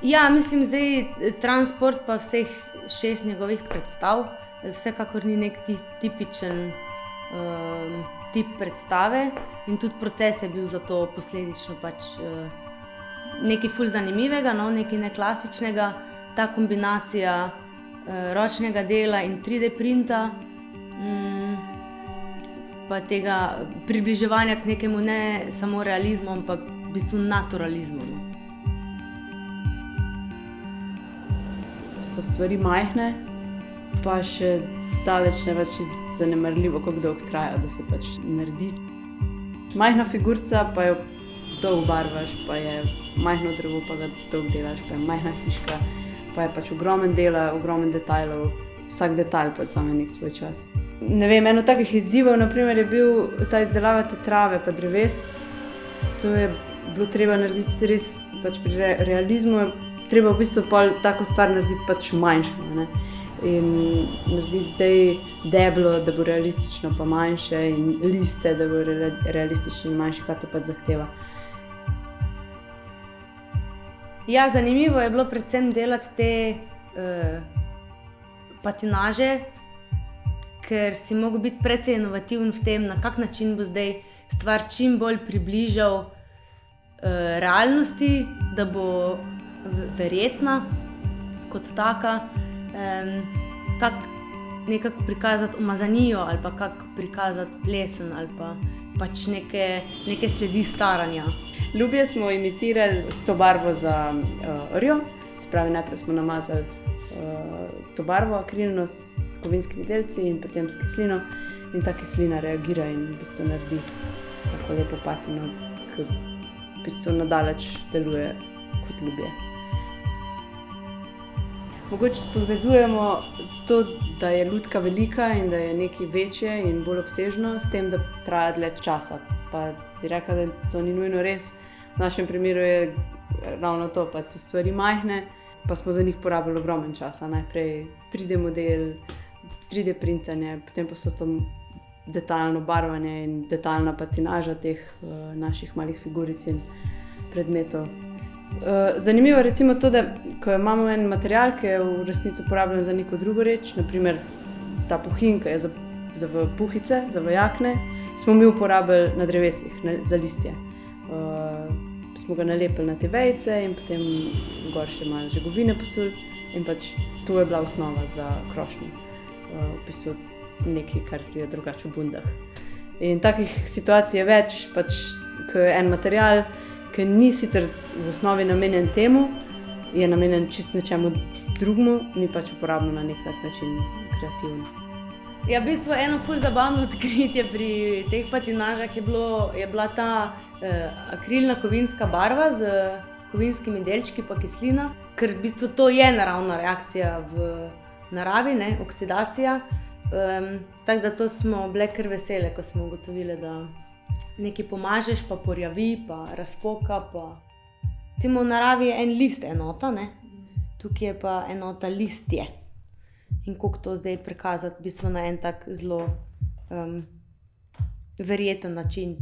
Ja, mislim, zdaj transport pa vseh 6 njegovih predstav vsekakor ni nek tipičen tip predstave in tudi proces je bil zato posledično pač nekaj ful zanimivega, no, nekaj neklasičnega. Ta kombinacija ročnega dela in 3D printa, pa tega približevanja k nekemu ne samo realizmu, ampak v bistvu naturalizmu, no. So stvari majhne, pa še zdaleč ne več zanemarljivo, kako dolgo traja, da se pač naredi. Majhna figurica, pa jo dolgo barvaš, pa je majhno drevo, pa ga dolgo delaš, pa je majhna hiška, pa je pač ogromen dela, ogromen detajlov, vsak detajl pač vzame nek svoj čas. Ne vem, eno takih izzivov, na primer, je bil ta izdelava te trave pa dreves. To je bilo treba narediti res, pač pri realizmu je treba v bistvu pol tako stvar narediti pač manjšo, ne. In narediti zdaj deblo, da bo realistično pa manjše, in liste, da bo realistični in manjši, kaj to pač zahteva. Ja, zanimivo je bilo predvsem delati te patinaže, ker si mogel biti precej inovativen v tem, na kak način bo zdaj stvar čim bolj približal realnosti, da bo verjetna kot taka, kako nekako prikazati umazanijo ali pa kako prikazati plesen ali pa pač neke sledi staranja. Lubje smo imitirali s to barvo za rjo, se pravi, najprej smo namazali s to barvo akrilno s kovinskimi delci in potem s kislino, in ta kislina reagira in v bistvu naredi tako lepo patino, ki v bistvu nadaleč deluje kot lubje. Mogoče povezujemo to, da je lutka velika in da je nekaj večje in bolj obsežno, s tem, da traja dlje časa. Pa bi rekla, da to ni nujno res. V našem primeru je ravno to, pač so stvari majhne, pa smo za njih porabili ogromen časa. Najprej 3D model, 3D printanje, potem pa so to detaljno barvanje in detaljna patinaža teh naših malih figuric in predmetov. Zanimivo je recimo to, da ko imamo en material, ki je v resnici uporabljen za neko drugo reč, na primer ta puhin, ki je za puhice, za jakne, smo mi uporabili na drevesih, za listje. Smo ga nalepili na te vejice in potem gor še malo žegovine posuli in pač to je bila osnova za krošnjo. V bistvu nekaj, kar je drugače v bundah. In takih situacij je več, pač, ko je en material, ki ni sicer v osnovi namenjen temu, je namenjen čisto nečemu drugemu, mi pač uporabimo na nek tak način kreativno. Ja, v bistvu eno ful zabavno odkritje pri teh patinažah je bila ta akrilna kovinska barva z kovinskimi delčki pa kislina, ker v bistvu to je naravna reakcija v naravi, ne, oksidacija. Tako da to smo bile kar vesele, ko smo ugotovile, da nekaj pomažeš, pa porjavi, pa razpoka, pa... Recimo v naravi je en list enota, ne? Tukaj je pa enota listje. In kako to zdaj prikazati v bistvu na en tak zelo verjeten način.